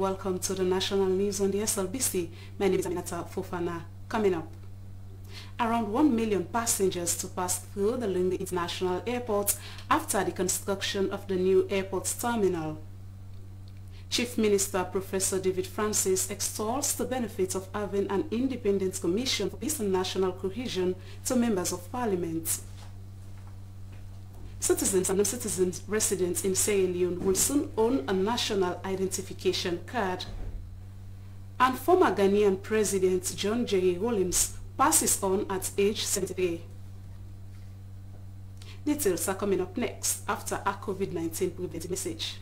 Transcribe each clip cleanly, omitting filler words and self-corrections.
welcome to the national news on the SLBC. My name is Aminata Fofana. Coming up, around 1 million passengers to pass through the Lungu International Airport after the construction of the new airport terminal. Chief Minister Professor David Francis extols the benefits of having an independent commission for peace and national cohesion to members of parliament. Citizens and non-citizens residents in Sierra Leone will soon own a national identification card. And former Ghanaian President John Jerry Rawlings passes on at age 73. Details are coming up next after our COVID-19 preventive message.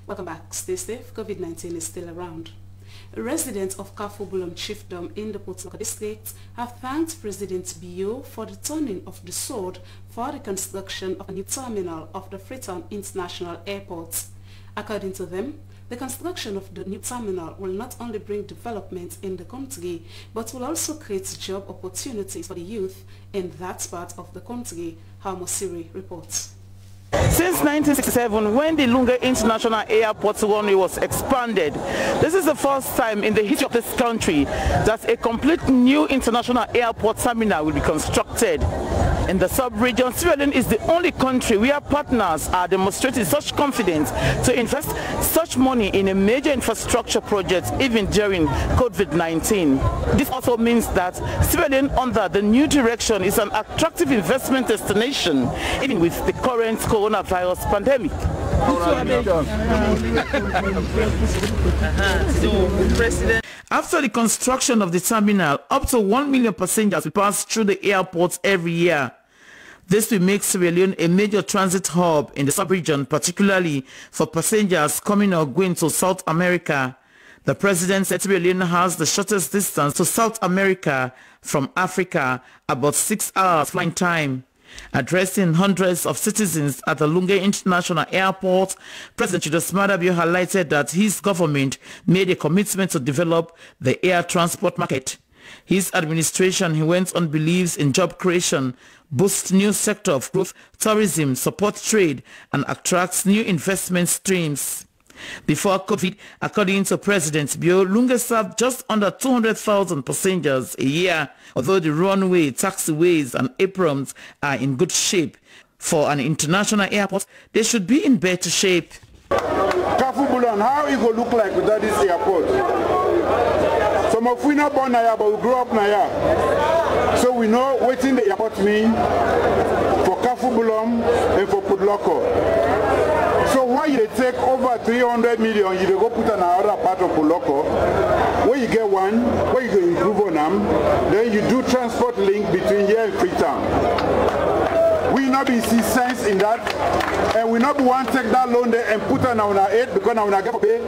Welcome back. Stay safe. COVID-19 is still around. Residents of Kafubulum Chiefdom in the Port Harcourt district have thanked President Bio for the turning of the sword for the construction of a new terminal of the Freetown International Airport. According to them, the construction of the new terminal will not only bring development in the country, but will also create job opportunities for the youth in that part of the country. Hamosiri reports. Since 1967, when the Lungu International Airport runway was expanded, this is the first time in the history of this country that a complete new international airport terminal will be constructed. In the sub-region, Sierra Leone is the only country where partners are demonstrating such confidence to invest such money in a major infrastructure project even during COVID-19. This also means that Sierra Leone under the new direction is an attractive investment destination even with the current coronavirus pandemic. After the construction of the terminal, up to 1 million passengers will pass through the airport every year. This will make Sierra Leone a major transit hub in the sub-region, particularly for passengers coming or going to South America. The president said Sierra Leone has the shortest distance to South America from Africa, about 6 hours flying time. Addressing hundreds of citizens at the Lungu International Airport, President Julius Maada Bio highlighted that his government made a commitment to develop the air transport market. His administration, he went on, believes in job creation, boosts new sector of growth, tourism, support trade, and attracts new investment streams. Before COVID, according to President Bio, Lungu served just under 200,000 passengers a year, although the runway, taxiways, and aprons are in good shape. For an international airport, they should be in better shape. Kafubulum, how it will look like without this airport? Some of we not born here, but we grew up here. So we know what in the airport mean for Kafubulum and for Pudloko. So why you take over 300 million, you go put another part of Pudloko, where you get one, where you can improve on them, then you do transport link between here and Freetown. We not be see sense in that, and we not want to take that loan there and put on our head because now we not get pay.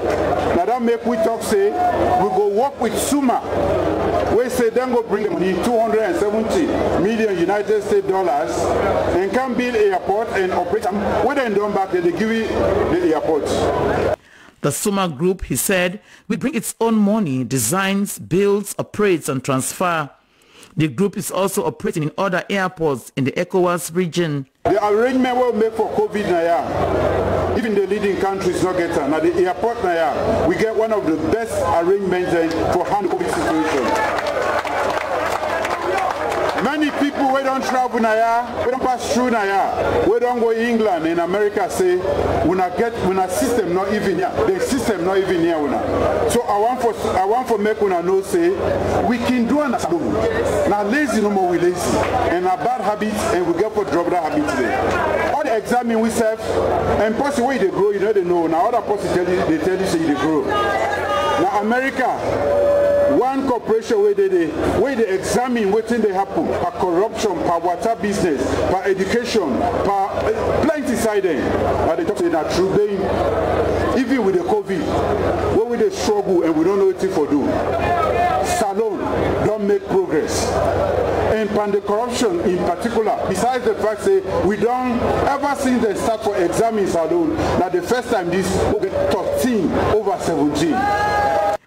Now that make we talk say we go work with Suma. We say then go bring the money 270 million United States dollars and can build airport and operate them. When they done back, they give you the airport. The Suma Group, he said, will bring its own money, designs, builds, operates and transfer. The group is also operating in other airports in the ECOWAS region. The arrangement we'll make for COVID now, even the leading countries not get now the airport now, we get one of the best arrangements for handle COVID situation. Many people we don't travel now, we don't pass through now, we don't go England in America say we not system not even here. The system not even here now. So I want for make una know say we can do an now lazy no more we lazy and a bad habit and we get for drop that habit there. All the examine we self and person where they grow, you know they know. Now other person they tell you say they grow. Now America, one corporation where they examine what thing they happen, per corruption, per water business, per education, per plenty side there. But they talk say that true they even with the COVID, when we they struggle and we don't know what to do. Salon don't make progress. And the corruption in particular, besides the fact that we don't ever since they start for examining Salon, that the first time this will get 13 over 17.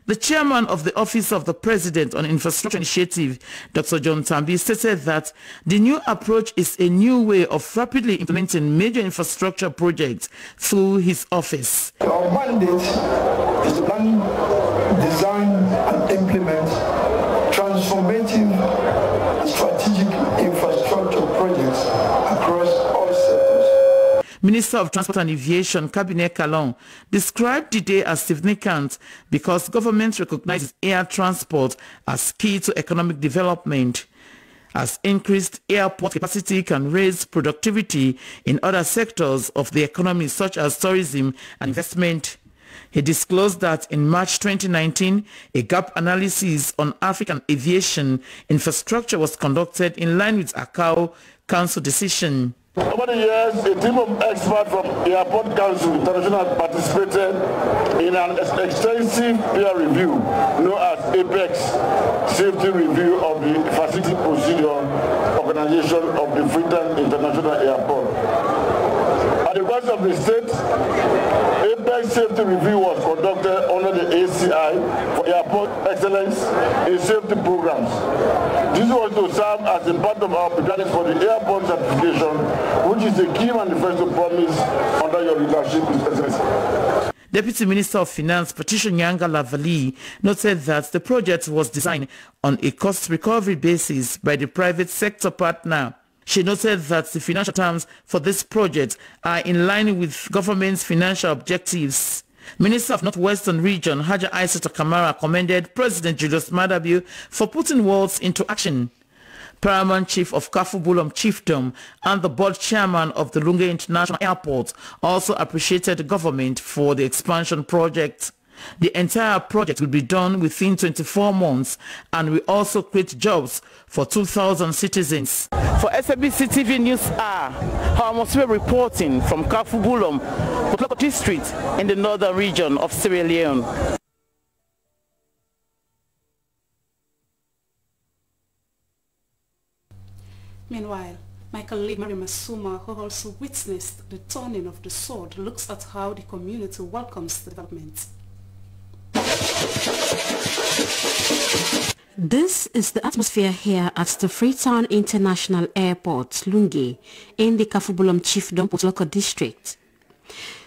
The chairman of the Office of the President on Infrastructure Initiative, Dr. John Tambi, stated that the new approach is a new way of rapidly implementing major infrastructure projects through his office. Our mandate is to plan, design and implement transformative and strategic infrastructure projects across all sectors. Minister of Transport and Aviation, Cabinet Kalon, described the day as significant because government recognizes air transport as key to economic development, as increased airport capacity can raise productivity in other sectors of the economy such as tourism and investment. He disclosed that in March 2019, a gap analysis on African aviation infrastructure was conducted in line with ACAO Council decision. Over the years, a team of experts from the Airport Council International participated in an extensive peer review known as APEX Safety Review of the Facility Procedure Organization of the Freetown International Airport. At the request of the state, APEX Safety Review was conducted under the ACI for airport excellence in safety programs. This was to serve as a part of our preparedness for the airport certification, which is a key manifesto promise under your leadership, Mr. President. Deputy Minister of Finance Patricia Nyanga Lavali noted that the project was designed on a cost recovery basis by the private sector partner. She noted that the financial terms for this project are in line with government's financial objectives. Minister of Northwestern Region Haja Aissata Kamara commended President Julius Maada Bio for putting words into action. Paramount Chief of Kafubulum Chiefdom and the board chairman of the Lunga International Airport also appreciated the government for the expansion project. The entire project will be done within 24 months and will also create jobs for 2,000 citizens. For SLBC TV News Hawamosibe reporting from Kafubulum, Potloko District in the northern region of Sierra Leone. Meanwhile, my colleague Mary Masuma, who also witnessed the turning of the sword, looks at how the community welcomes the development. This is the atmosphere here at the Freetown International Airport, Lungi, in the Kafubulum Chiefdom, Potloko District.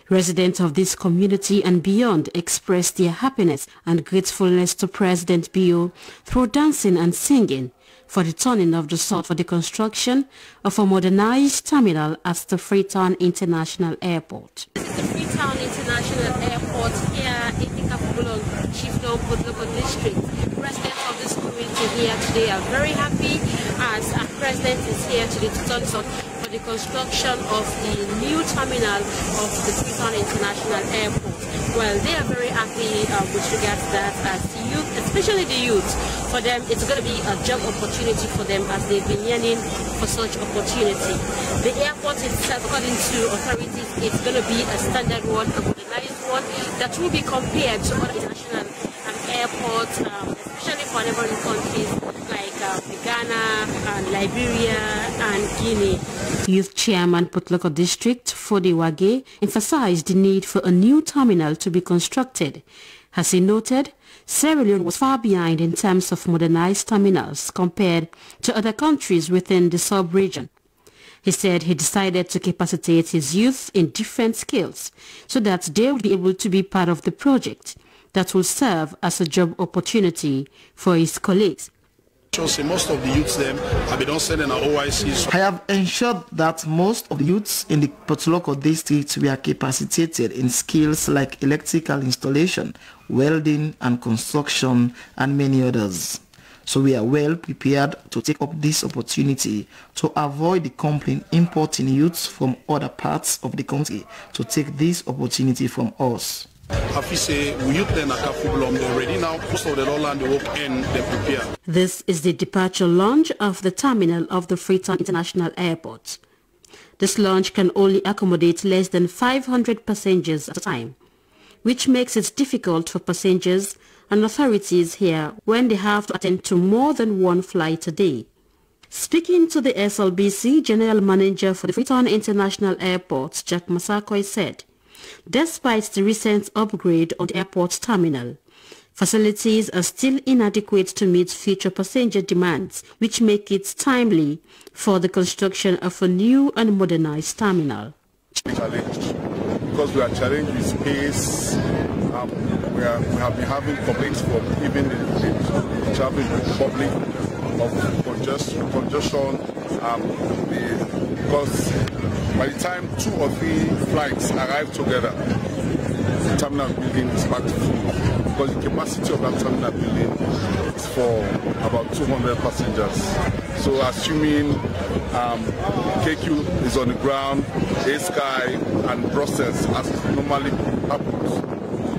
Residents of this community and beyond expressed their happiness and gratefulness to President Bio through dancing and singing for the turning of the sword for the construction of a modernized terminal at the Freetown International Airport. This is the Freetown International Airport here in the Kafubulum Chiefdom, Potloko District. Residents of this community here today are very happy as our president is here today to turn sword for the construction of the new terminal of the Freetown International Airport. Well, they are very happy with regards to that, as the youth, especially the youth, for them it's going to be a job opportunity for them as they've been yearning for such opportunity. The airport itself, according to authorities, it's going to be a standard one, a modernized one that will be compared to other international airports, especially for neighboring countries like Ghana and Liberia and Guinea. Youth Chairman Potloko District, Fode Wage, emphasized the need for a new terminal to be constructed. As he noted, Sierra Leone was far behind in terms of modernized terminals compared to other countries within the sub-region. He said he decided to capacitate his youth in different skills so that they would be able to be part of the project that will serve as a job opportunity for his colleagues. Most of the youths have been sending our OICs. I have ensured that most of the youths in the Potloko district were capacitated in skills like electrical installation, welding and construction, and many others. So we are well prepared to take up this opportunity to avoid the company importing youths from other parts of the country to take this opportunity from us. This is the departure launch of the terminal of the Freetown International Airport. This launch can only accommodate less than 500 passengers at a time, which makes it difficult for passengers and authorities here when they have to attend to more than one flight a day. Speaking to the SLBC, General Manager for the Freetown International Airport, Jack Masakoi, said, despite the recent upgrade on the airport terminal, facilities are still inadequate to meet future passenger demands, which make it timely for the construction of a new and modernized terminal. Because we are challenged with space, we have been having complaints from even the traveling public of congestion, because by the time 2 or 3 flights arrive together, the terminal building is back to full, because the capacity of that terminal building is for about 200 passengers. So assuming KQ is on the ground, A-Sky and process as normally happens,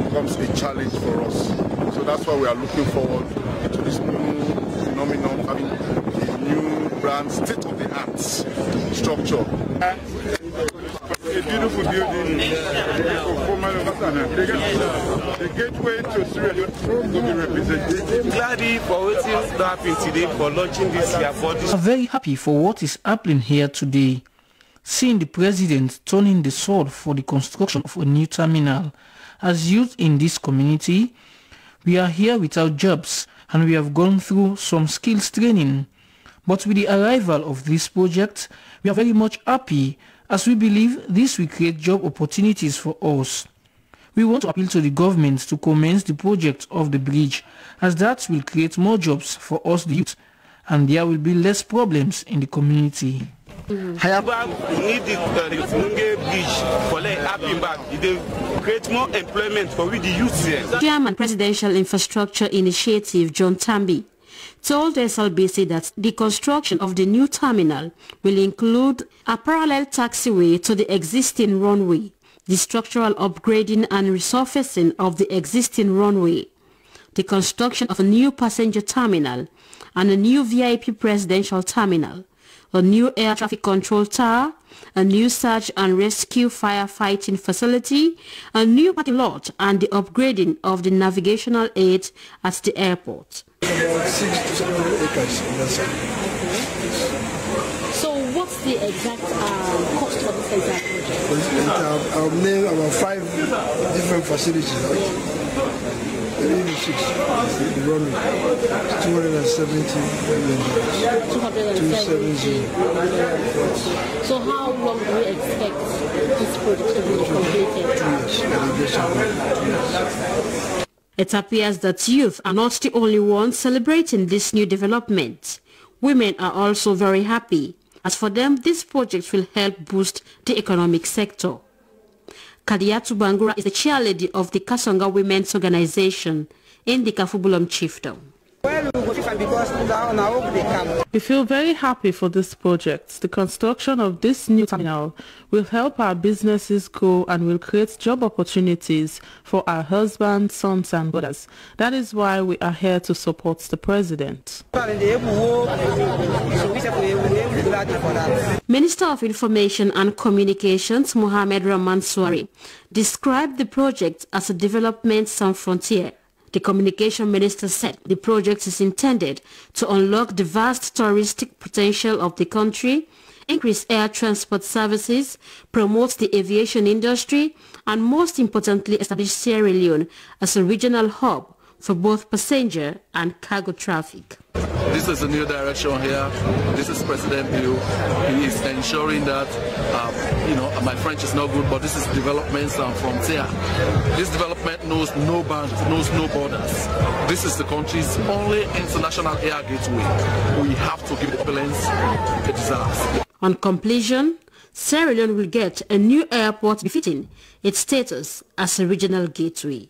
becomes a challenge for us. So that's why we are looking forward to this new phenomenon, having a new brand, state-of-the-art structure. A beautiful building. The gateway to Sierra Leone will be represented. Glad for what's happening today for launching this airport. I'm very happy for what is happening here today. Seeing the president turning the sword for the construction of a new terminal. As youth in this community, we are here without jobs and we have gone through some skills training. But with the arrival of this project, we are very much happy as we believe this will create job opportunities for us. We want to appeal to the government to commence the project of the bridge, as that will create more jobs for us the youth, and there will be less problems in the community. Create more employment for the youth here. Chairman Presidential Infrastructure Initiative John Tambi told SLBC that the construction of the new terminal will include a parallel taxiway to the existing runway, the structural upgrading and resurfacing of the existing runway, the construction of a new passenger terminal and a new VIP presidential terminal, a new air traffic control tower, a new search and rescue firefighting facility, a new parking lot, and the upgrading of the navigational aid at the airport. About 6 to 7 acres on that side. So what's the exact cost for this entire project? I'll name about 5 different facilities, right? 6, the runway, $270 million. 270. So how long do we expect this project to be completed? 2 years. It appears that youth are not the only ones celebrating this new development. Women are also very happy, as for them this project will help boost the economic sector. Kadiatu Bangura is the chairlady of the Kasonga Women's Organization in the Kafubulum Chiefdom. We feel very happy for this project. The construction of this new terminal will help our businesses grow and will create job opportunities for our husbands, sons and brothers. That is why we are here to support the president. Minister of Information and Communications Mohamed Rahman Swari described the project as a development sans frontier. The communication minister said the project is intended to unlock the vast touristic potential of the country, increase air transport services, promote the aviation industry, and most importantly, establish Sierra Leone as a regional hub for both passenger and cargo traffic. This is a new direction here. This is President Bill. He is ensuring that, my French is not good, but this is developments and frontier. This development knows no boundaries, knows no borders. This is the country's only international air gateway. We have to give the opulence it deserves. On completion, Sierra Leone will get a new airport befitting its status as a regional gateway.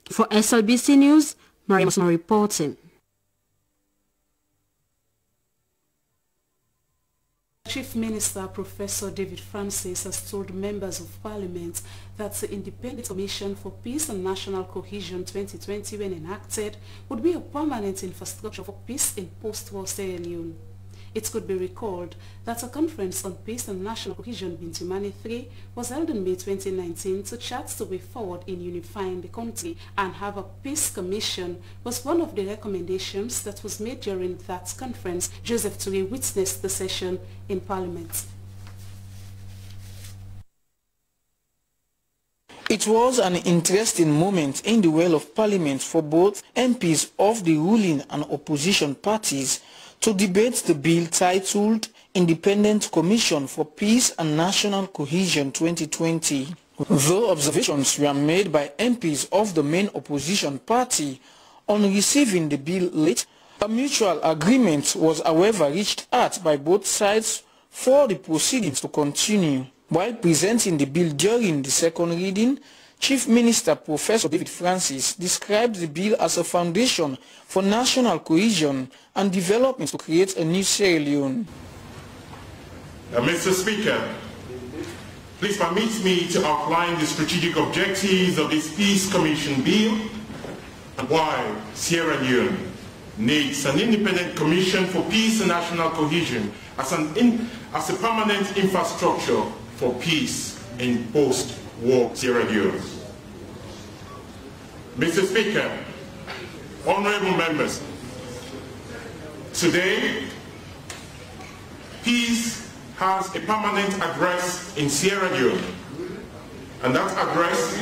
For SLBC News, Mariam Osman reporting. Chief Minister Professor David Francis has told members of Parliament that the Independent Commission for Peace and National Cohesion 2020, when enacted, would be a permanent infrastructure for peace in post-war Sierra Leone. It could be recalled that a conference on peace and national cohesion Bintimani 3 was held in May 2019 to chart the way forward in unifying the country, and have a peace commission was one of the recommendations that was made during that conference. Joseph Toure witnessed the session in Parliament. It was an interesting moment in the well of Parliament for both MPs of the ruling and opposition parties to debate the bill titled Independent Commission for Peace and National Cohesion 2020. Though observations were made by MPs of the main opposition party on receiving the bill late, a mutual agreement was however reached at by both sides for the proceedings to continue. While presenting the bill during the second reading, Chief Minister Professor David Francis described the bill as a foundation for national cohesion and development to create a new Sierra Leone. Mr. Speaker, please permit me to outline the strategic objectives of this Peace Commission bill and why Sierra Leone needs an independent commission for peace and national cohesion as a permanent infrastructure for peace in post-war Sierra Leone. Mr. Speaker, honorable members, today, peace has a permanent address in Sierra Leone, and that address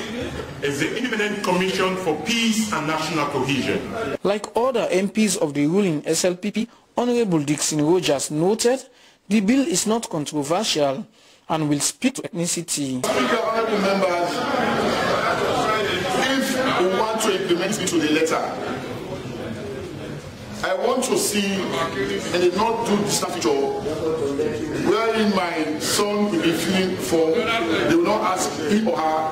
is the Independent Commission for Peace and National Cohesion. Like other MPs of the ruling SLPP, Honorable Dixon Rogers noted, the bill is not controversial and will speak to ethnicity. Speaker, honorable members, if we want to implement it to the letter, I want to see in the not too distant future wherein my son will be feeling for, they will not ask him or her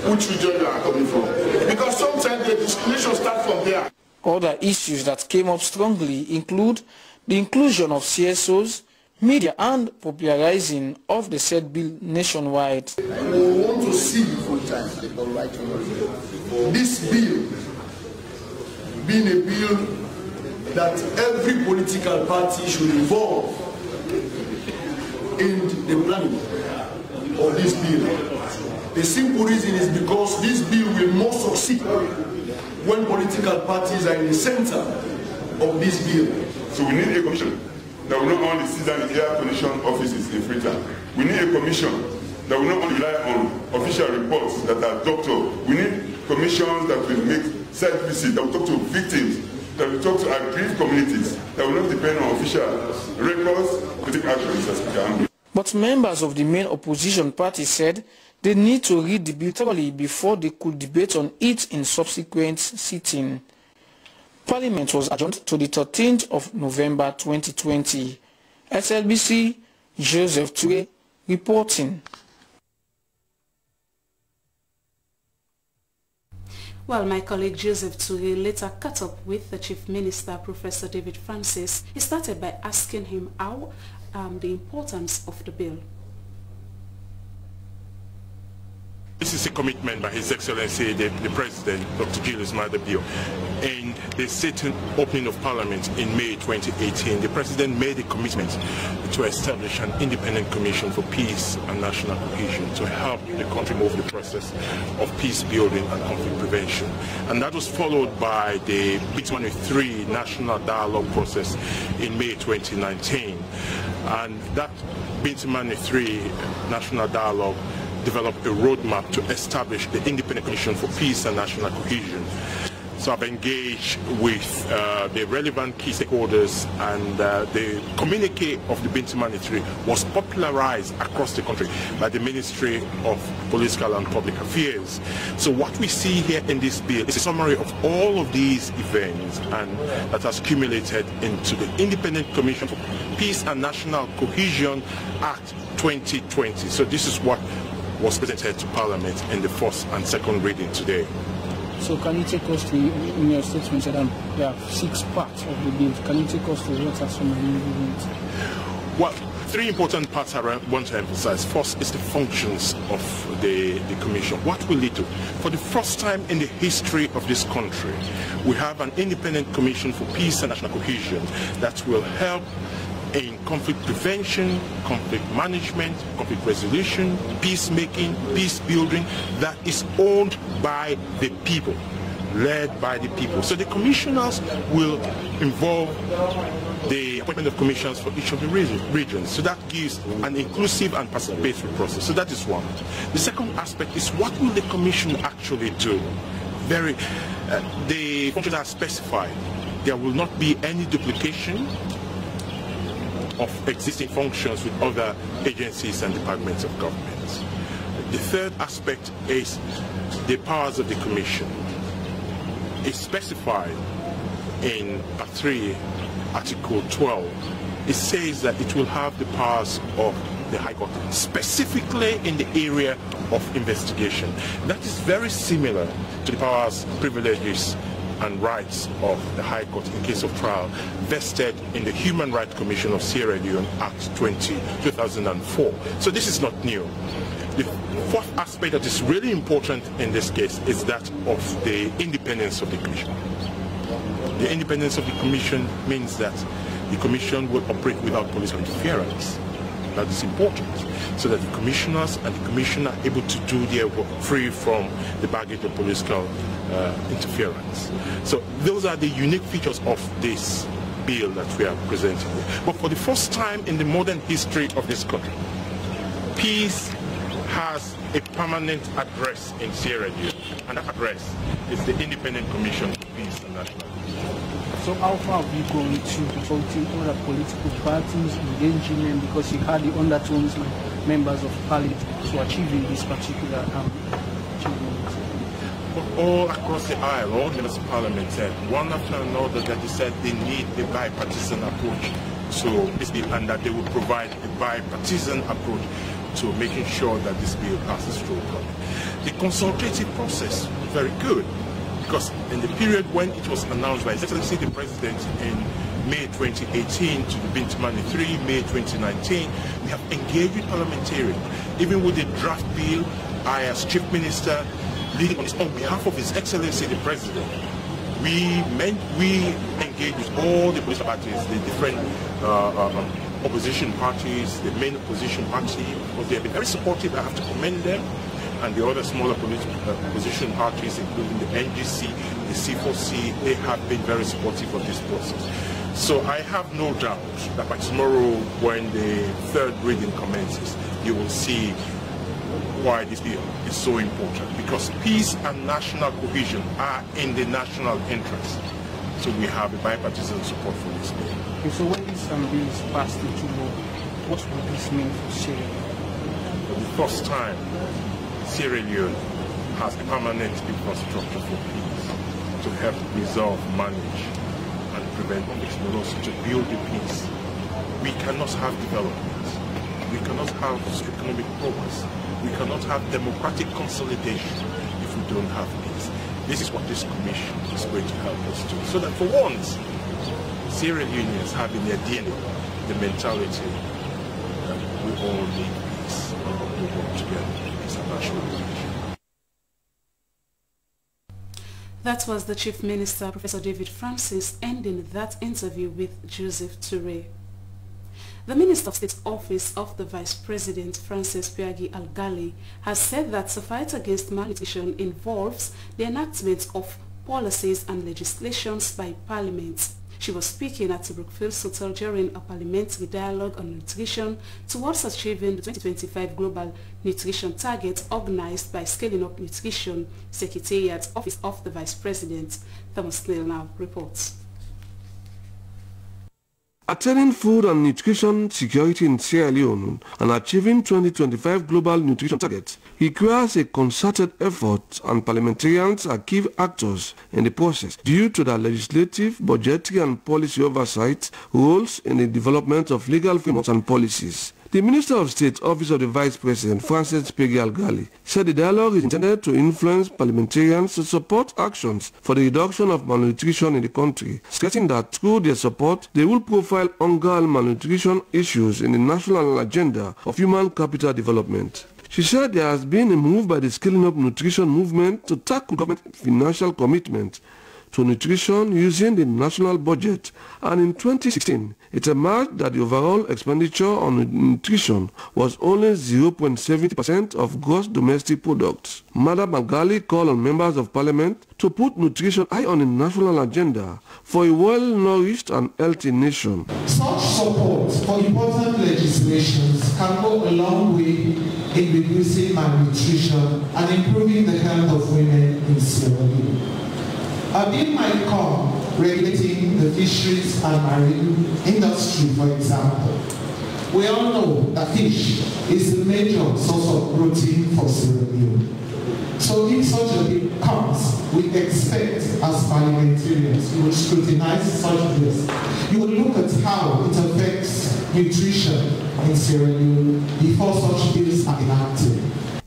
which region you are coming from. Because sometimes the discrimination starts from there. Other issues that came up strongly include the inclusion of CSOs, media, and popularizing of the said bill nationwide. We want to see this bill being a bill that every political party should involve in the planning of this bill. The simple reason is because this bill will most succeed when political parties are in the center of this bill. So we need a commission that will not only sit down in air conditioned offices in Freetown. We need a commission that will not only rely on official reports that are doctored. We need commissions that will make SLBC, that will talk to victims, that will talk to aggrieved communities, that will not depend on official records to take action, Mr. Speaker. But members of the main opposition party said they need to read the bill thoroughly before they could debate on it in subsequent sitting. Parliament was adjourned to the 13th of November 2020. SLBC, Joseph Toure reporting. Well, my colleague Joseph Toure later caught up with the Chief Minister, Professor David Francis. He started by asking him how the importance of the bill. This is a commitment by His Excellency, the President, Dr. Julius Maada Bio. In the sitting opening of Parliament in May 2018, the President made a commitment to establish an independent commission for peace and national cohesion to help the country move the process of peace building and conflict prevention. And that was followed by the Bintimani 3 national dialogue process in May 2019. And that Bintimani 3 National Dialogue developed a roadmap to establish the Independent Commission for Peace and National Cohesion. So I've engaged with the relevant key stakeholders, and the communique of the Bintimani 3 was popularized across the country by the Ministry of Political and Public Affairs. So what we see here in this bill is a summary of all of these events, and that has accumulated into the Independent Commission for Peace and National Cohesion Act 2020. So this is what was presented to Parliament in the first and second reading today. So can you take us to, in your statement, that there are 6 parts of the bill. Can you take us to what are some of the ingredients? Well, 3 important parts I want to emphasize. First is the functions of the Commission. What will it do? For the first time in the history of this country, we have an Independent Commission for Peace and National Cohesion that will help in conflict prevention, conflict management, conflict resolution, peacemaking, peace building, that is owned by the people, led by the people. So the commissioners will involve the appointment of commissioners for each of the regions. So that gives an inclusive and participatory process. So that is one. The second aspect is, what will the commission actually do? The functions are specified. There will not be any duplication of existing functions with other agencies and departments of government. The third aspect is the powers of the Commission. It's specified in Article 12. It says that it will have the powers of the High Court, specifically in the area of investigation. That is very similar to the powers, privileges, and rights of the High Court in case of trial, vested in the Human Rights Commission of Sierra Leone Act 2004. So this is not new. The fourth aspect that is really important in this case is that of the independence of the Commission. The independence of the Commission means that the Commission will operate without political interference. That is important, so that the commissioners and the Commission are able to do their work free from the baggage of political interference. So those are the unique features of this bill that we are presenting. But for the first time in the modern history of this country, peace has a permanent address in Sierra Leone, and that address is the Independent Commission for Peace and National Cohesion. So how far have you gone to consulting other political parties, engaging them, because you had the undertones like members of parliament to achieving this particular achievement? All across the aisle, all members of parliament said, one after another, that they said they need a bipartisan approach to this bill, and that they will provide a bipartisan approach to making sure that this bill passes through. The consultative process was very good, because in the period when it was announced by His Excellency the President in May 2018 to the Bintimani 3, May 2019, we have engaged with parliamentarians. Even with the draft bill, I as Chief Minister, leading on behalf of His Excellency the President, we engaged with all the political parties, the different opposition parties, the main opposition party, because they have been very supportive. I have to commend them, and the other smaller political opposition parties, including the NGC, the C4C, they have been very supportive of this process. So I have no doubt that by tomorrow, when the third reading commences, you will see why this bill is so important, because peace and national cohesion are in the national interest. So we have a bipartisan support for this bill. Okay, so when this bill is passed into law, what will this mean for Sierra Leone? For the first time, Sierra Leone has a permanent infrastructure for peace to help resolve, manage, and prevent conflicts, but also to build the peace. We cannot have development. We cannot have economic progress. We cannot have democratic consolidation if we don't have peace. This is what this commission is going to help us do. So that for once, Sierra Leoneans have in their DNA the mentality that we all need peace and we work together as a national nation. That was the Chief Minister, Professor David Francis, ending that interview with Joseph Toure. The Minister of State's Office of the Vice President, Francis Piagi Algali, has said that the fight against malnutrition involves the enactment of policies and legislations by Parliament. She was speaking at the Brookfield Hotel during a parliamentary dialogue on nutrition towards achieving the 2025 Global Nutrition Target organized by Scaling Up Nutrition Secretariat Office of the Vice President. Thomas Neal now reports. Attaining food and nutrition security in Sierra Leone and achieving 2025 global nutrition targets requires a concerted effort, and parliamentarians are key actors in the process due to their legislative, budgetary and policy oversight roles in the development of legal frameworks and policies. The Minister of State, Office of the Vice President, Francis Peggy-Algali, said the dialogue is intended to influence parliamentarians to support actions for the reduction of malnutrition in the country, stressing that through their support, they will profile hunger and malnutrition issues in the national agenda of human capital development. She said there has been a move by the Scaling Up Nutrition movement to tackle government financial commitment to nutrition using the national budget, and in 2016 it emerged that the overall expenditure on nutrition was only 0.70% of gross domestic products. Madam Magali called on members of parliament to put nutrition high on the national agenda for a well-nourished and healthy nation. Such support for important legislations can go a long way in reducing malnutrition and improving the health of women in Sierra Leone. A bill might come regulating the fisheries and marine industry, for example. We all know that fish is the major source of protein for Sierra Leone. So if such a bill comes, we expect as parliamentarians, you will scrutinize such bills. You will look at how it affects nutrition in Sierra Leone before such bills are enacted.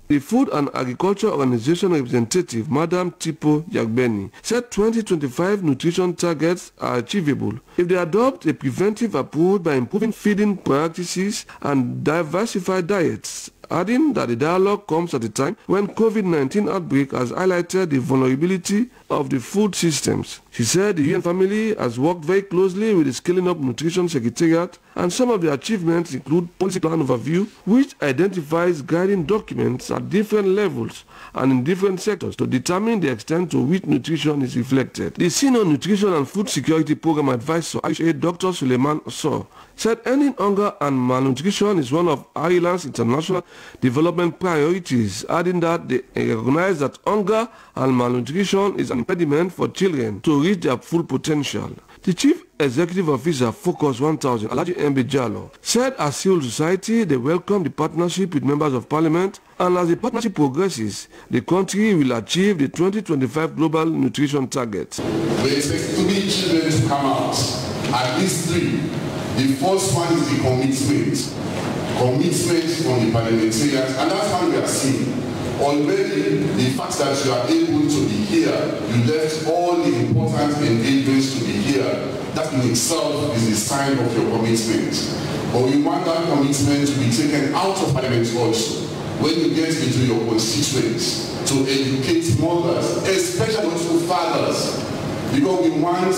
The Food and Agriculture Organization representative, Madam Tipo Yagbeni, said 2025 nutrition targets are achievable if they adopt a preventive approach by improving feeding practices and diversified diets, adding that the dialogue comes at a time when COVID-19 outbreak has highlighted the vulnerability of the food systems. She said the UN family has worked very closely with the Scaling Up Nutrition Secretariat, and some of the achievements include policy plan overview, which identifies guiding documents at different levels and in different sectors to determine the extent to which nutrition is reflected. The Senior Nutrition and Food Security Program Advisor, Dr. Suleiman Osor, said ending hunger and malnutrition is one of Ireland's international development priorities, adding that they recognize that hunger and malnutrition is an impediment for children to reach their full potential. The Chief Executive Officer, Focus 1000, Alhaji Mb Jallo, said as civil society they welcome the partnership with members of parliament, and as the partnership progresses, the country will achieve the 2025 global nutrition target. We expect 2 children to come out, at least 3. The first one is the commitment from the parliamentarians, and that's what we are seeing. Already, the fact that you are able to be here, you left all the important engagements to be here, that in itself is a sign of your commitment. But we want that commitment to be taken out of parliament also, when you get into your constituents, to educate mothers, especially also fathers, because we want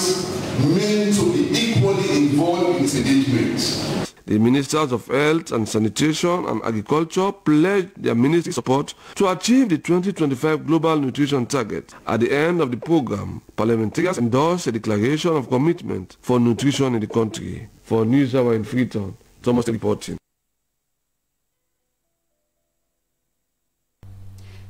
men to be equally involved in this engagement. The Ministers of Health and Sanitation and Agriculture pledged their ministry support to achieve the 2025 Global Nutrition Target. At the end of the program, parliamentarians endorsed a declaration of commitment for nutrition in the country. For News Hour in Freetown, Thomas reporting.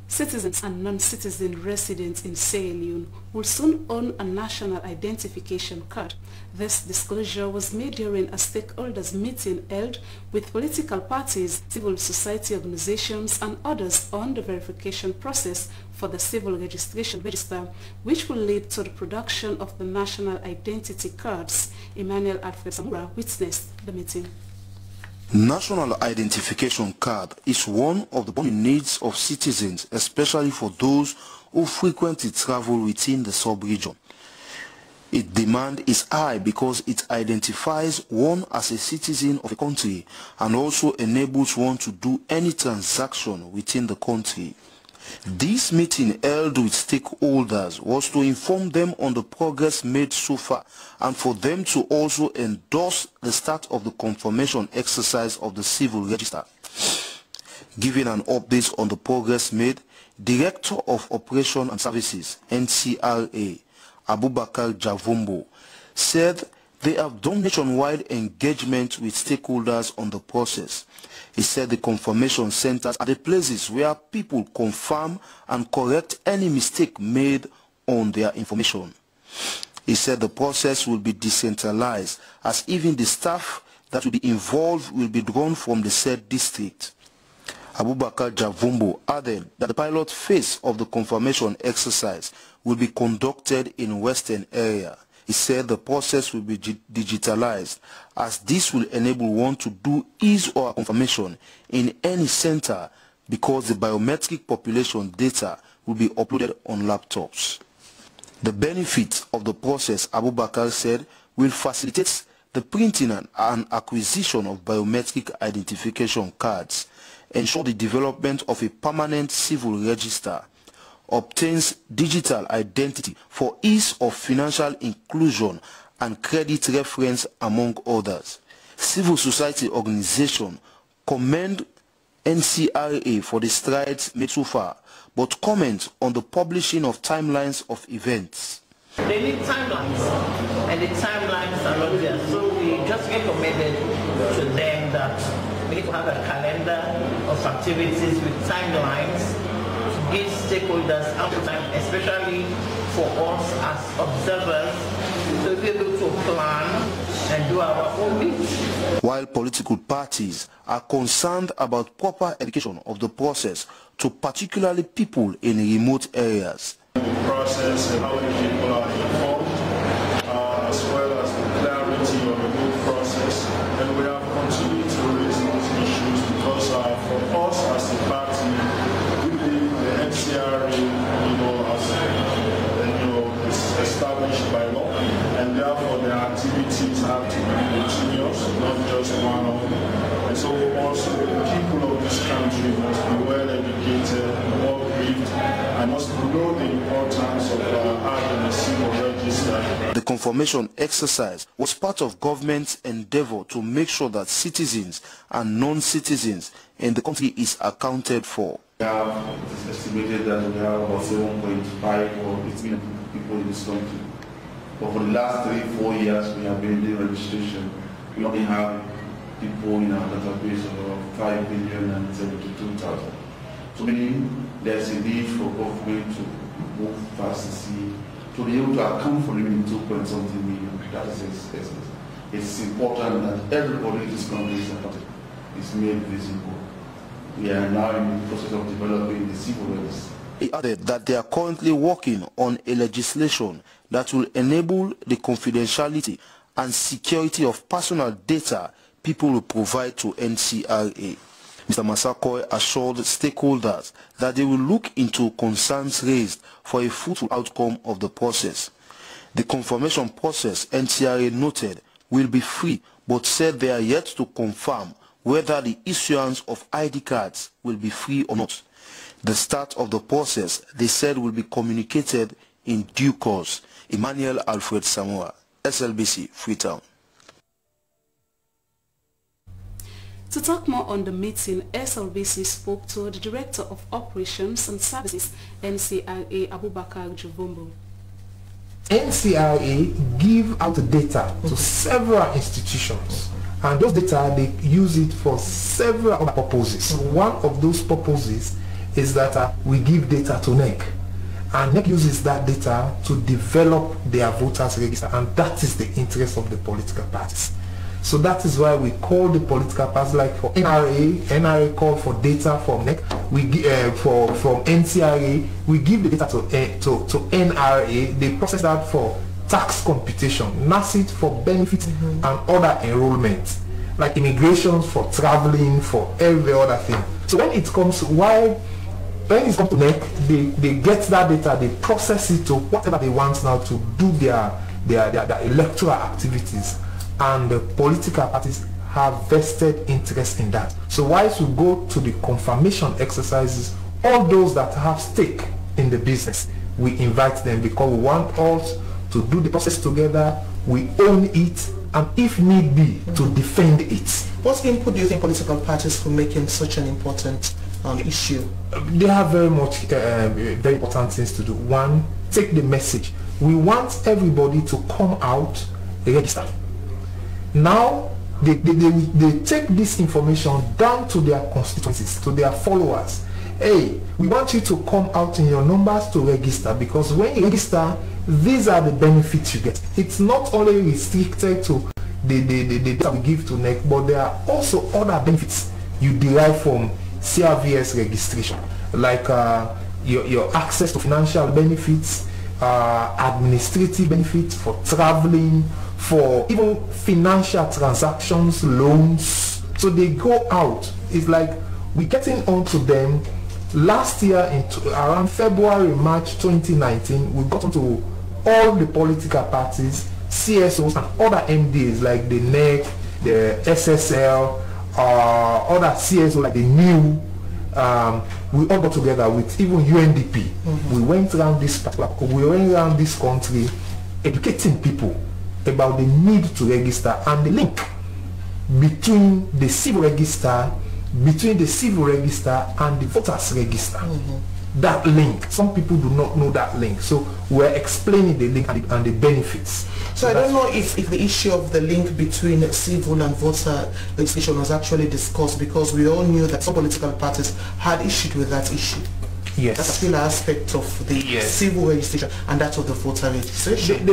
Citizens and non-citizen residents in Sierra Leone will soon own a national identification card. This disclosure was made during a stakeholders meeting held with political parties, civil society organizations and others on the verification process for the civil registration register, which will lead to the production of the national identity cards. Emmanuel Alfred Samura witnessed the meeting. National identification card is one of the burning needs of citizens, especially for those who frequently travel within the sub-region. Its demand is high because it identifies one as a citizen of a country and also enables one to do any transaction within the country. This meeting held with stakeholders was to inform them on the progress made so far and for them to also endorse the start of the confirmation exercise of the civil register. Giving an update on the progress made, Director of Operation and Services, NCRA, Abubakar Javumbo, said they have done nationwide engagement with stakeholders on the process. He said the confirmation centers are the places where people confirm and correct any mistake made on their information. He said the process will be decentralized, as even the staff that will be involved will be drawn from the said district. Abubakar Javumbo added that the pilot phase of the confirmation exercise will be conducted in Western area. He said the process will be digitalized, as this will enable one to do his or her confirmation in any center, because the biometric population data will be uploaded on laptops. The benefit of the process, Abubakar said, will facilitate the printing and acquisition of biometric identification cards, ensure the development of a permanent civil register, obtains digital identity for ease of financial inclusion and credit reference, among others. Civil society organizations commend NCRA for the strides made so far, but comment on the publishing of timelines of events. They need timelines, and the timelines are not there. So we just recommended to them that we need to have a calendar of activities with timelines to give stakeholders ample time, especially for us as observers, to be able to plan and do our own bit. While political parties are concerned about proper education of the process to particularly people in remote areas. The process and how many people are informed, as well as the clarity of the whole process. And we have continued to raise those issues because for us as a party, we believe the NCRA, is established by law, and therefore their activities have to be continuous, not just one-off. And so also the people of this country must be well educated, well briefed, and must know the importance of having a civil register. The confirmation exercise was part of government's endeavor to make sure that citizens and non-citizens in the country is accounted for. It is estimated that we have about 7.5 or 8 million people in this country. But for the last 3-4 years, we have been doing registration. We only have people in our database of 5,072,000. So meaning there's a need for government to move fast and see, to be able to account for even 2.something million. That is excessive. It's important that everybody in this country is made visible. We are now in the process of developing the civil register. He added that they are currently working on a legislation that will enable the confidentiality and security of personal data people will provide to NCRA. Mr. Massakoy assured stakeholders that they will look into concerns raised for a fruitful outcome of the process. The confirmation process, NCRA noted, will be free, but said they are yet to confirm whether the issuance of ID cards will be free or not. The start of the process, they said, will be communicated in due course. Emmanuel Alfred Samoa, SLBC, Freetown. To talk more on the meeting, SLBC spoke to the Director of Operations and Services, NCRA, Abubakar Javumbo. NCRA give out data to several institutions, and those data, they use it for several other purposes. One of those purposes is that we give data to NEC, and NEC uses that data to develop their voters register, and that is the interest of the political parties. So that is why we call the political parties, like for NRA call for data from NEC, we from NCRA, we give the data to NRA, they process that for tax computation, NACIT for benefits and other enrollment, like immigration, for traveling, for every other thing. So when it comes to NEC, they get that data, they process it to whatever they want now to do their electoral activities, and the political parties have vested interest in that. So once we go to the confirmation exercises, all those that have stake in the business, we invite them, because we want us to do the process together, we own it, and if need be, to defend it. What input do you think political parties will make in such an important issue? They have very much very important things to do. One, take the message. We want everybody to come out, register. Now they take this information down to their constituencies, to their followers. Hey, we want you to come out in your numbers to register, because when you register, these are the benefits you get. It's not only restricted to the data we give to NEC, but there are also other benefits you derive from CRVS registration, like your access to financial benefits, administrative benefits for traveling, for even financial transactions, loans. So they go out. It's like we're getting onto them. Last year, around February, March 2019, we got onto all the political parties, CSOs and other MDs like the NEC, the SSL, other CSOs like the NEW. We all got together with even UNDP. We went around this country educating people about the need to register and the link between the civil register, and the voters register. That link, some people do not know that link, so we're explaining the link and the benefits. So I don't know if the issue of the link between civil and voter registration was actually discussed, because we all knew that some political parties had issued with that issue. Yes. That's still an aspect of the civil registration and that of the voter registration.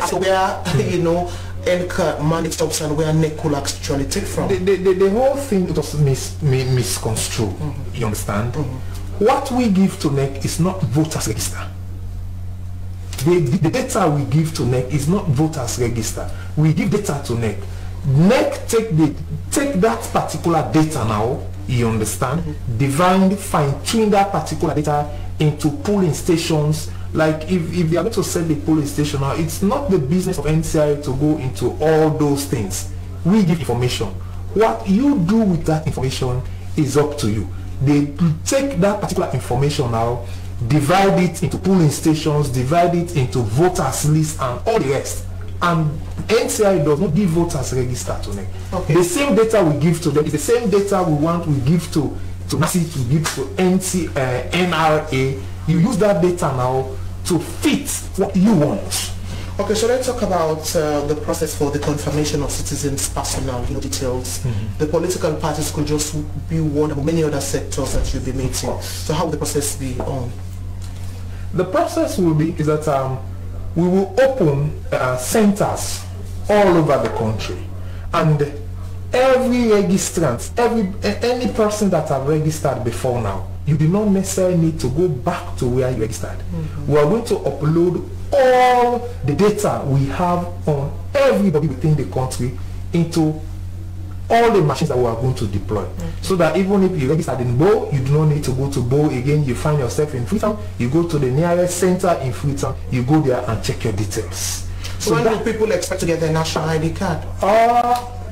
So where, you know, NCA mandate stops and where NEC will actually take from. The whole thing was misconstrued. You understand? What we give to NEC is not voters register. The data we give to NEC is not voters register. We give data to NEC. NEC take that particular data now, you understand, divide, fine-tune that particular data into polling stations. Like if they are going to set the polling station now, it's not the business of NCI to go into all those things. We give information. What you do with that information is up to you. They take that particular information now, divide it into polling stations, divide it into voters list and all the rest. And NCI does not give voters register to NEC. The same data we give to them is the same data we give to NACI, to give to NRA. You use that data now to fit what you want. Okay, so let's talk about the process for the confirmation of citizens' personal details. The political parties could just be one of many other sectors that you'll be meeting. So how will the process be on? The process will be is that we will open centers all over the country, and every registrant, any person that have registered before now, you do not necessarily need to go back to where you registered. We are going to upload all the data we have on everybody within the country into all the machines that we are going to deploy, so that even if you registered in Bo, you do not need to go to Bo again. You find yourself in Freetown, you go to the nearest center in Freetown, you go there and check your details. So when do people expect to get their national ID card?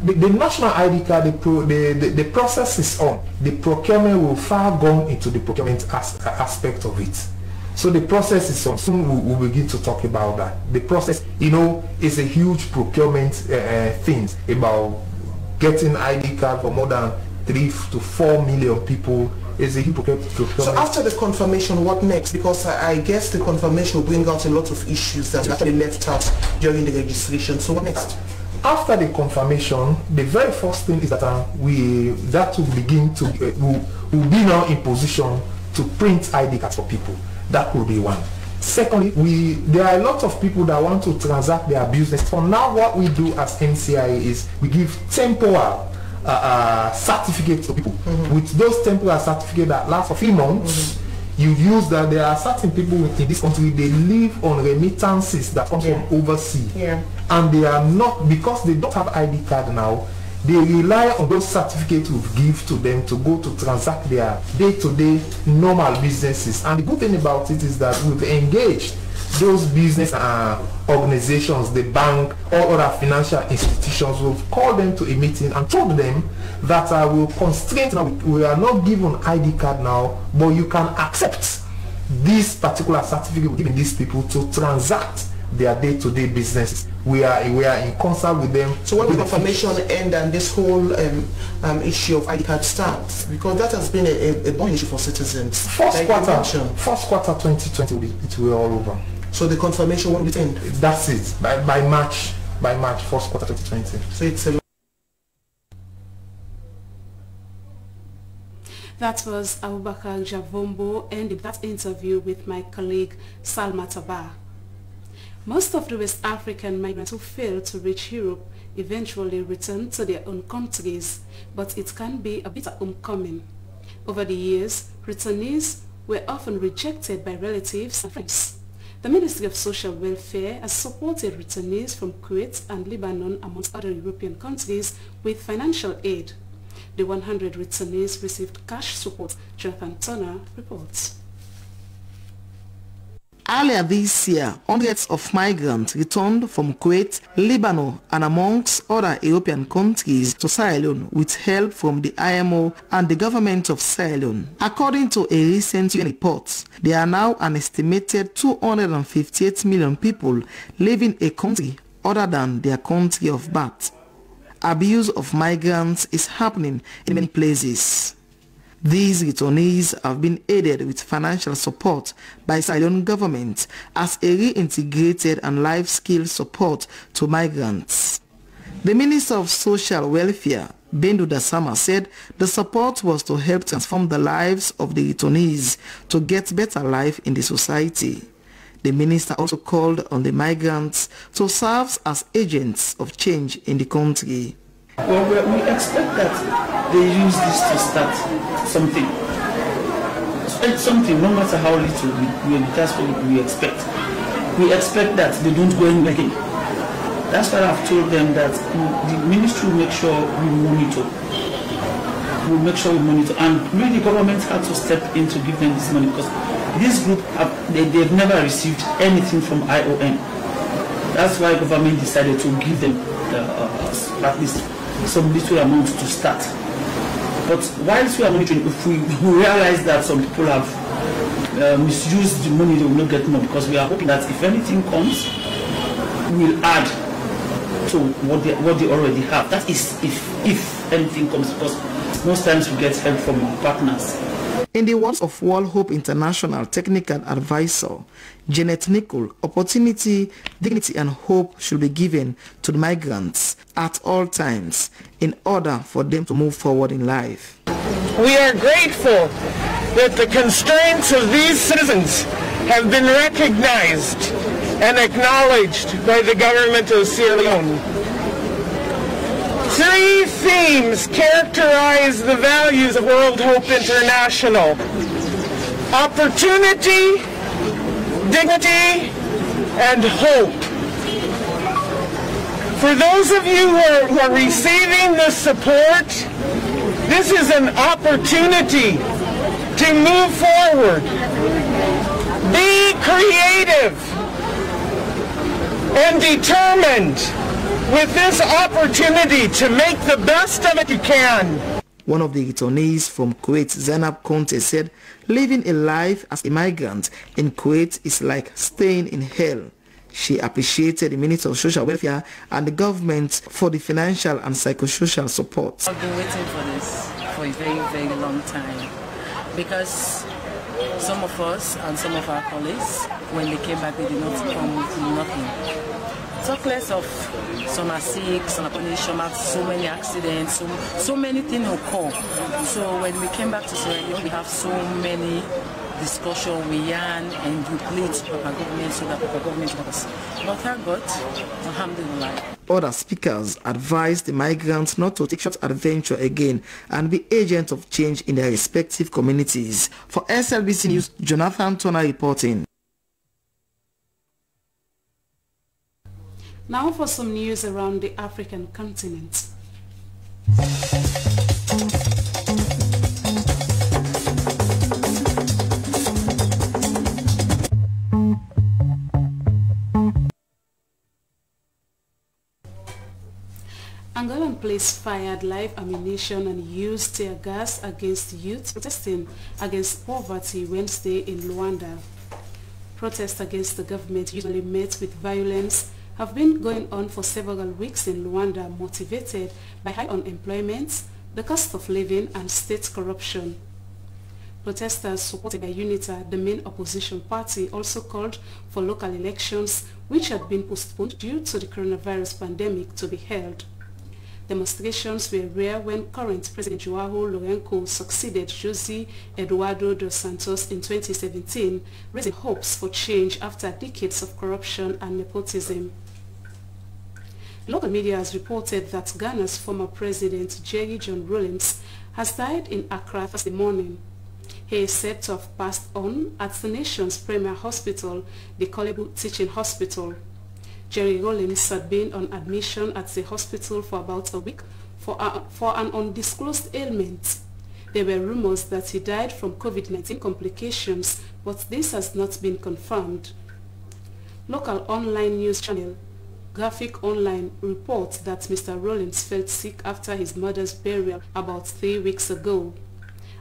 The national ID card, the process is on. The procurement will far gone into the procurement aspect of it. So the process is on. Soon we'll begin to talk about that. The process, is a huge procurement thing about getting ID card for more than 3 to 4 million people. Is a huge procurement. So after the confirmation, what next? Because I guess the confirmation will bring out a lot of issues that actually left out during the registration. So what next? After the confirmation, the very first thing is that will begin to will be now in position to print ID cards for people. That will be one. Secondly, there are a lot of people that want to transact their business. For now, what we do as NCIA is we give temporal certificates to people. With those temporal certificates that last for 3 months, you use that. There are certain people in this country, they live on remittances that come from overseas, and they are not, because they don't have ID card now, they rely on those certificates we give to them to go to transact their day-to-day normal businesses. And the good thing about it is that we've engaged those business organizations, the bank, all other financial institutions. We've called them to a meeting and told them that we'll constrain. We are not given ID card now, but you can accept this particular certificate we're giving these people to transact their day-to-day businesses. we are in concert with them. So when the confirmation end and this whole issue of ID card starts, because that has been a burning issue for citizens. First quarter 2020, it will be all over. So the confirmation won't be end? That's it. By March, first quarter 2020. So it's a That was Abubakar Javombo ending that interview with my colleague Salma Tabar. Most of the West African migrants who failed to reach Europe eventually return to their own countries, but it can be a bit of homecoming. Over the years, returnees were often rejected by relatives and friends. The Ministry of Social Welfare has supported returnees from Kuwait and Lebanon, amongst other European countries, with financial aid. The 100 returnees received cash support. Jonathan Turner reports. Earlier this year, hundreds of migrants returned from Kuwait, Lebanon, and amongst other European countries to Sierra Leone with help from the IMO and the government of Sierra Leone. According to a recent UN report, there are now an estimated 258 million people living a country other than their country of birth. Abuse of migrants is happening in many places. These returnees have been aided with financial support by Sierra Leone government as a reintegrated and life skill support to migrants. The Minister of Social Welfare, Bendu Dasama, said the support was to help transform the lives of the returnees to get better life in the society. The minister also called on the migrants to serve as agents of change in the country. Well, we expect that they use this to start something. Something, no matter how little, that's what we expect. We expect that they don't go anywhere again. That's why I've told them that the ministry will make sure we monitor. We'll make sure we monitor. And really the government had to step in to give them this money, because this group, they've never received anything from IOM. That's why government decided to give them at least some little amount to start. But whilst we are monitoring, if we realize that some people have misused the money, they will not get more, because we are hoping that if anything comes, we'll add to what they already have. That is if anything comes, because most times we get help from our partners. In the words of World Hope International Technical Advisor Janet Nicol, opportunity, dignity and hope should be given to the migrants at all times in order for them to move forward in life. We are grateful that the constraints of these citizens have been recognized and acknowledged by the government of Sierra Leone. Three themes characterize the values of World Hope International: opportunity, dignity, and hope. For those of you who are receiving this support, this is an opportunity to move forward. Be creative and determined with this opportunity to make the best of it you can. One of the returnees from Kuwait, Zainab Conte, said living a life as a migrant in Kuwait is like staying in hell. She appreciated the Minister of Social Welfare and the government for the financial and psychosocial support. I've been waiting for this for a very, very long time, because some of us and some of our colleagues, when they came back, they did not come with nothing. Talk less of some are sick, some are punished, some have so many accidents, so many things occur. So when we came back to Sierra Leone, we have so many discussions, we yarn and we plead to our government so that our government helps us. But thank God, alhamdulillah. Other speakers advised the migrants not to take short adventure again and be agents of change in their respective communities. For SLBC News, Jonathan Turner reporting. Now for some news around the African continent. Angolan police fired live ammunition and used tear gas against youth protesting against poverty Wednesday in Luanda. Protests against the government usually met with violence have been going on for several weeks in Rwanda, motivated by high unemployment, the cost of living, and state corruption. Protesters supported by UNITA, the main opposition party, also called for local elections, which had been postponed due to the coronavirus pandemic, to be held. Demonstrations were rare when current President Joao Lourenço succeeded José Eduardo dos Santos in 2017, raising hopes for change after decades of corruption and nepotism. Local media has reported that Ghana's former president, Jerry John Rawlings, has died in Accra Thursday morning. He is said to have passed on at the nation's premier hospital, the Kolebu Teaching Hospital. Jerry Rawlings had been on admission at the hospital for about a week for an undisclosed ailment. There were rumors that he died from COVID-19 complications, but this has not been confirmed. Local online news channel Graphic Online reports that Mr. Rawlings felt sick after his mother's burial about 3 weeks ago.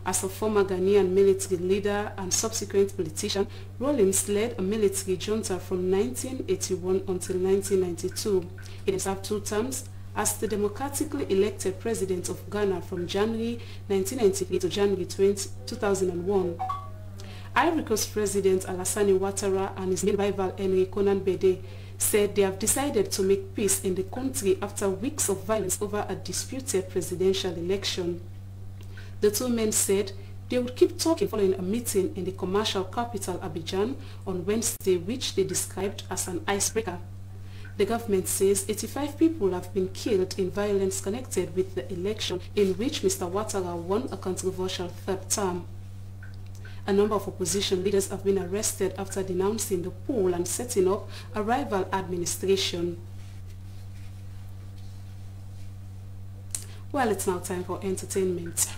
As a former Ghanaian military leader and subsequent politician, Rawlings led a military junta from 1981 until 1992. He served 2 terms as the democratically elected president of Ghana from January 1993 to January 2001. Ivory Coast President Alassane Ouattara and his main rival Henry Konan Bede said they have decided to make peace in the country after weeks of violence over a disputed presidential election. The 2 men said they would keep talking following a meeting in the commercial capital Abidjan on Wednesday, which they described as an icebreaker. The government says 85 people have been killed in violence connected with the election in which Mr. Ouattara won a controversial 3rd term. A number of opposition leaders have been arrested after denouncing the poll and setting up a rival administration. Well, it's now time for entertainment.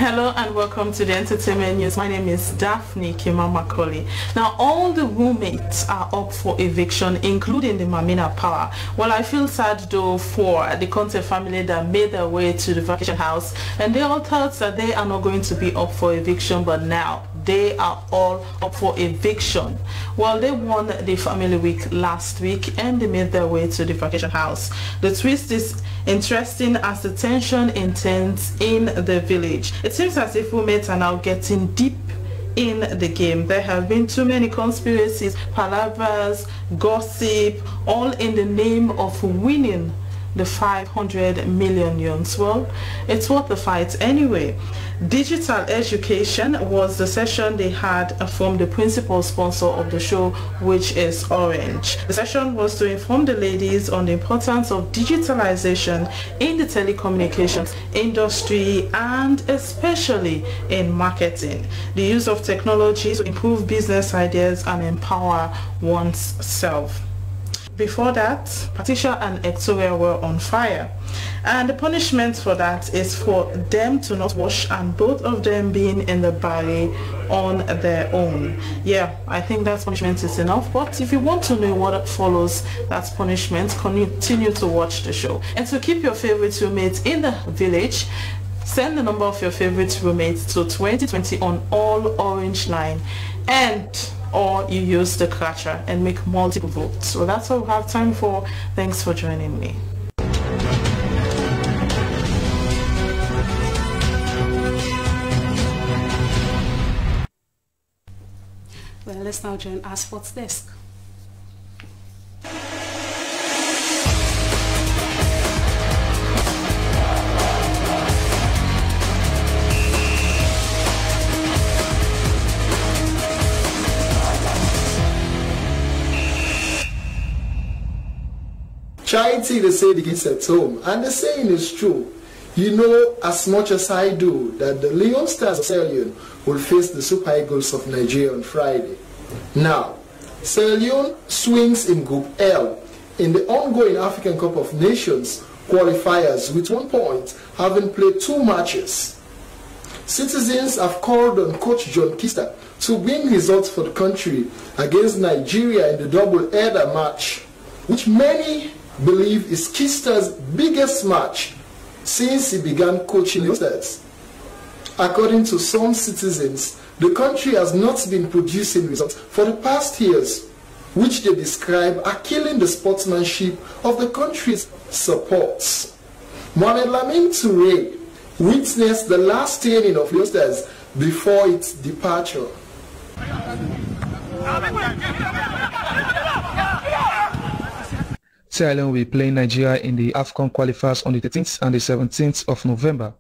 Hello and welcome to the entertainment news. My name is Daphne Kimama-Macaulay. Now, all the roommates are up for eviction, including the Mamina Power. Well, I feel sad though for the Conte family that made their way to the vacation house, and they all thought that they are not going to be up for eviction, but now they are all up for eviction. Well, they won the family week last week and they made their way to the vacation house. The twist is interesting as the tension intense in the village. It seems as if roommates are now getting deep in the game. There have been too many conspiracies, palavers, gossip, all in the name of winning the 500 million yuans. Well, it's worth the fight anyway. Digital education was the session they had from the principal sponsor of the show, which is Orange. The session was to inform the ladies on the importance of digitalization in the telecommunications industry and especially in marketing. The use of technology to improve business ideas and empower one's self. Before that, Patricia and Victoria were on fire, and the punishment for that is for them to not wash and both of them being in the barrel on their own. Yeah, I think that punishment is enough, but if you want to know what follows that punishment, continue to watch the show. And to keep your favorite roommates in the village, send the number of your favorite roommates to 2020 on all Orange line, or you use the catcher and make multiple votes. So that's all we have time for. Thanks for joining me. Well, let's now join our sports desk. Charity, they say, begins at home, and the saying is true. You know as much as I do that the Leon Stars of Sierra Leone will face the Super Eagles of Nigeria on Friday. Now, Sierra Leone swings in Group L in the ongoing African Cup of Nations qualifiers with 1 point, having played 2 matches. Citizens have called on Coach John Kista to win results for the country against Nigeria in the double-header match, which many believe is Kista's biggest match since he began coaching youngsters. According to some citizens, the country has not been producing results for the past years, which they describe are killing the sportsmanship of the country's supports. Mohamed Lamin Touré witnessed the last training of Leon Stars before its departure. Sierra Leone will be playing Nigeria in the AFCON qualifiers on the 13th and the 17th of November.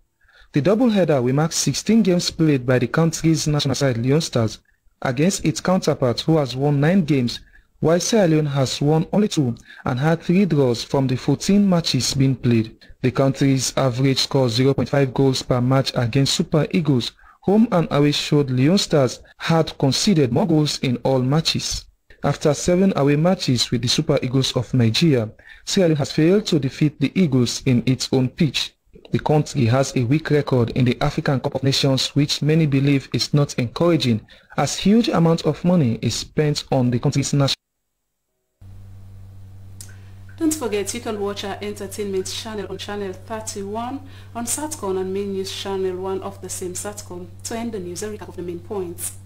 The doubleheader will mark 16 games played by the country's national side Leon Stars against its counterpart, who has won 9 games, while Sierra Leone has won only 2 and had 3 draws from the 14 matches being played. The country's average score 0.5 goals per match against Super Eagles. Home and away showed Leon Stars had conceded more goals in all matches. After 7 away matches with the Super Eagles of Nigeria, Sierra Leone has failed to defeat the Eagles in its own pitch. The country has a weak record in the African Cup of Nations, which many believe is not encouraging, as huge amounts of money is spent on the country's national. Don't forget, you can watch our entertainment channel on channel 31 on Satcom and main news channel 1 of the same Satcom. To end the news, a recap of the main points.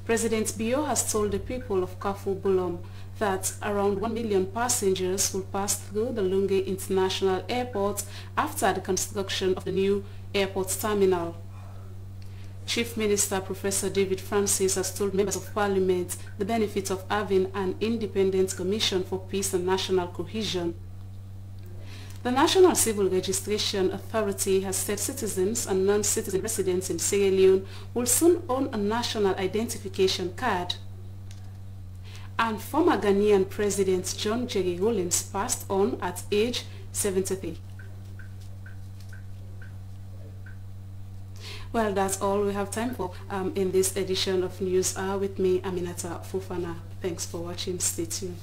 President Bio has told the people of Kafur-Bulom that around 1 million passengers will pass through the Lungi International Airport after the construction of the new airport terminal. Chief Minister Professor David Francis has told members of Parliament the benefits of having an independent commission for peace and national cohesion. The National Civil Registration Authority has said citizens and non-citizen residents in Sierra Leone will soon own a national identification card. And former Ghanaian President John Jerry Rawlings passed on at age 73. Well, that's all we have time for in this edition of News Hour. With me, Aminata Fofana. Thanks for watching. Stay tuned.